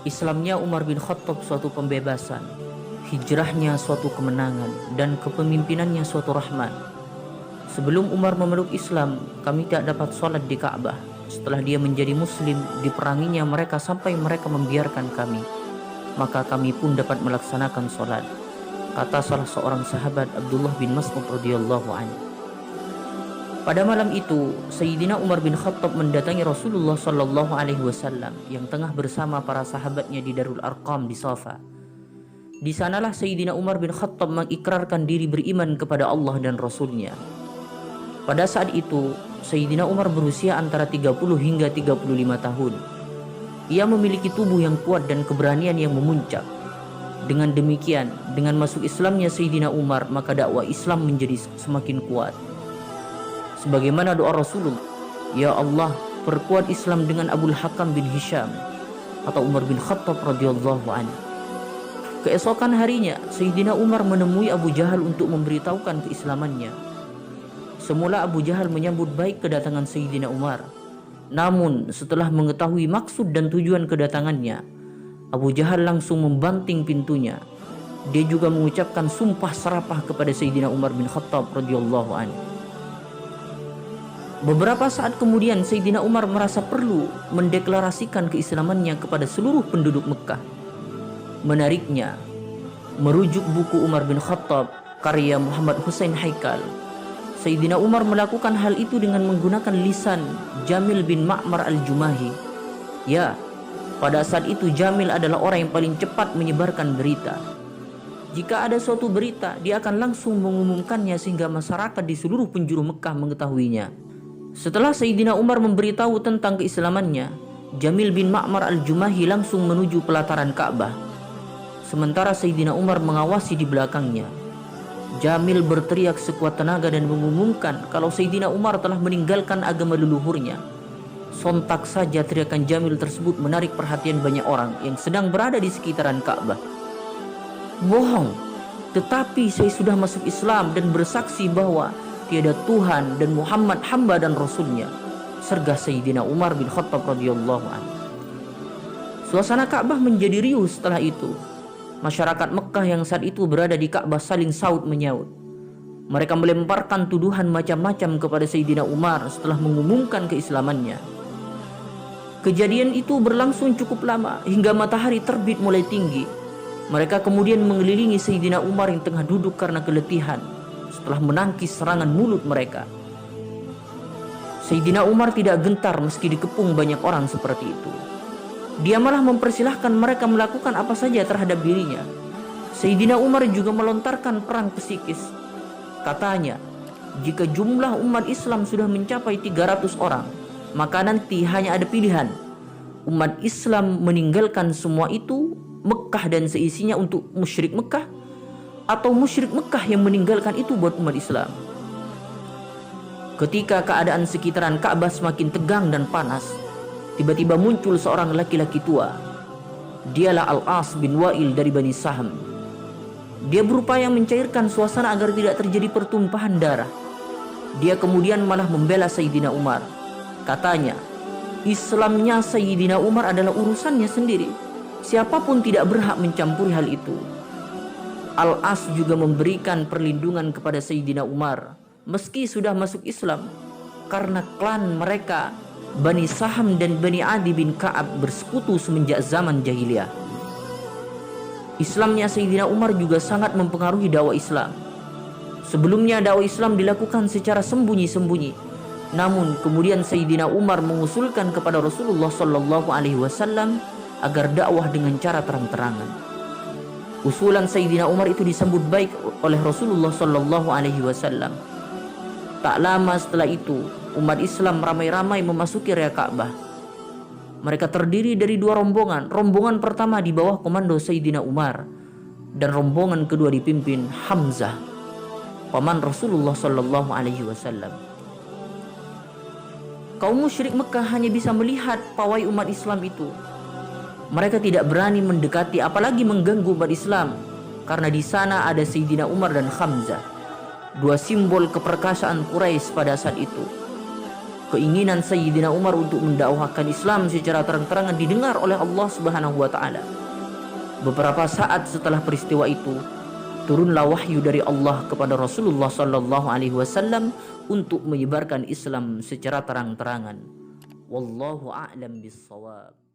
Islamnya Umar bin Khattab suatu pembebasan, hijrahnya suatu kemenangan, dan kepemimpinannya suatu rahmat. Sebelum Umar memeluk Islam, kami tak dapat sholat di Ka'bah. Setelah dia menjadi muslim, diperanginya mereka sampai mereka membiarkan kami. Maka kami pun dapat melaksanakan sholat. Kata salah seorang sahabat Abdullah bin Mas'ud radhiyallahu anhu. Pada malam itu, Sayyidina Umar bin Khattab mendatangi Rasulullah sallallahu alaihi wasallam yang tengah bersama para sahabatnya di Darul Arqam di Safa. Di sanalah Sayyidina Umar bin Khattab mengikrarkan diri beriman kepada Allah dan Rasulnya. Pada saat itu, Sayyidina Umar berusia antara 30 hingga 35 tahun. Ia memiliki tubuh yang kuat dan keberanian yang memuncak. Dengan demikian, dengan masuk Islamnya Sayyidina Umar, maka dakwah Islam menjadi semakin kuat. Sebagaimana doa Rasulullah, "Ya Allah, perkuat Islam dengan Abul Hakam bin Hisham," atau Umar bin Khattab radhiyallahu anhu. Keesokan harinya, Sayyidina Umar menemui Abu Jahal untuk memberitahukan keislamannya. Semula Abu Jahal menyambut baik kedatangan Sayyidina Umar. Namun, setelah mengetahui maksud dan tujuan kedatangannya, Abu Jahal langsung membanting pintunya. Dia juga mengucapkan sumpah serapah kepada Sayyidina Umar bin Khattab radhiyallahu anhu. Beberapa saat kemudian Sayyidina Umar merasa perlu mendeklarasikan keislamannya kepada seluruh penduduk Mekah. Menariknya, merujuk buku Umar bin Khattab karya Muhammad Hussein Haikal, Sayyidina Umar melakukan hal itu dengan menggunakan lisan Jamil bin Ma'mar al-Jumahi. Ya, pada saat itu Jamil adalah orang yang paling cepat menyebarkan berita. Jika ada suatu berita, dia akan langsung mengumumkannya sehingga masyarakat di seluruh penjuru Mekah mengetahuinya. Setelah Sayyidina Umar memberitahu tentang keislamannya, Jamil bin Ma'mar al-Jumahi langsung menuju pelataran Ka'bah. Sementara Sayyidina Umar mengawasi di belakangnya. Jamil berteriak sekuat tenaga dan mengumumkan kalau Sayyidina Umar telah meninggalkan agama leluhurnya. Sontak saja teriakan Jamil tersebut menarik perhatian banyak orang yang sedang berada di sekitaran Ka'bah. "Bohong, tetapi saya sudah masuk Islam dan bersaksi bahwa tiada Tuhan dan Muhammad hamba dan Rasulnya," sergah Sayyidina Umar bin Khattab radhiyallahu anhu. Suasana Ka'bah menjadi riuh setelah itu. Masyarakat Mekah yang saat itu berada di Ka'bah saling saut menyaut. Mereka melemparkan tuduhan macam-macam kepada Sayyidina Umar setelah mengumumkan keislamannya. Kejadian itu berlangsung cukup lama hingga matahari terbit mulai tinggi. Mereka kemudian mengelilingi Sayyidina Umar yang tengah duduk karena keletihan setelah menangkis serangan mulut mereka. Sayyidina Umar tidak gentar meski dikepung banyak orang seperti itu. Dia malah mempersilahkan mereka melakukan apa saja terhadap dirinya. Sayyidina Umar juga melontarkan perang psikis. Katanya, jika jumlah umat Islam sudah mencapai 300 orang, maka nanti hanya ada pilihan. Umat Islam meninggalkan semua itu, Mekah dan seisinya untuk musyrik Mekah, atau musyrik Mekah yang meninggalkan itu buat umat Islam. Ketika keadaan sekitaran Ka'bah semakin tegang dan panas, tiba-tiba muncul seorang laki-laki tua. Dialah Al-As bin Wa'il dari Bani Sahm. Dia berupaya mencairkan suasana agar tidak terjadi pertumpahan darah. Dia kemudian malah membela Sayyidina Umar. Katanya, Islamnya Sayyidina Umar adalah urusannya sendiri. Siapapun tidak berhak mencampuri hal itu. Al-As juga memberikan perlindungan kepada Sayyidina Umar meski sudah masuk Islam, karena klan mereka Bani Sahm dan Bani Adi bin Ka'ab bersekutu semenjak zaman jahiliyah. Islamnya Sayyidina Umar juga sangat mempengaruhi dakwah Islam. Sebelumnya dakwah Islam dilakukan secara sembunyi-sembunyi. Namun kemudian Sayyidina Umar mengusulkan kepada Rasulullah sallallahu alaihi wasallam agar dakwah dengan cara terang-terangan. Usulan Sayyidina Umar itu disambut baik oleh Rasulullah sallallahu alaihi wasallam. Tak lama setelah itu, umat Islam ramai-ramai memasuki area Ka'bah. Mereka terdiri dari dua rombongan. Rombongan pertama di bawah komando Sayyidina Umar, dan rombongan kedua dipimpin Hamzah, paman Rasulullah sallallahu alaihi wasallam. Kaum musyrik Mekah hanya bisa melihat pawai umat Islam itu. Mereka tidak berani mendekati apalagi mengganggu umat Islam, karena di sana ada Sayyidina Umar dan Hamzah, dua simbol keperkasaan Quraisy pada saat itu. Keinginan Sayyidina Umar untuk mendakwahkan Islam secara terang-terangan didengar oleh Allah Subhanahu wa taala. Beberapa saat setelah peristiwa itu, turunlah wahyu dari Allah kepada Rasulullah sallallahu alaihi wasallam untuk menyebarkan Islam secara terang-terangan. Wallahu a'lam bissawab.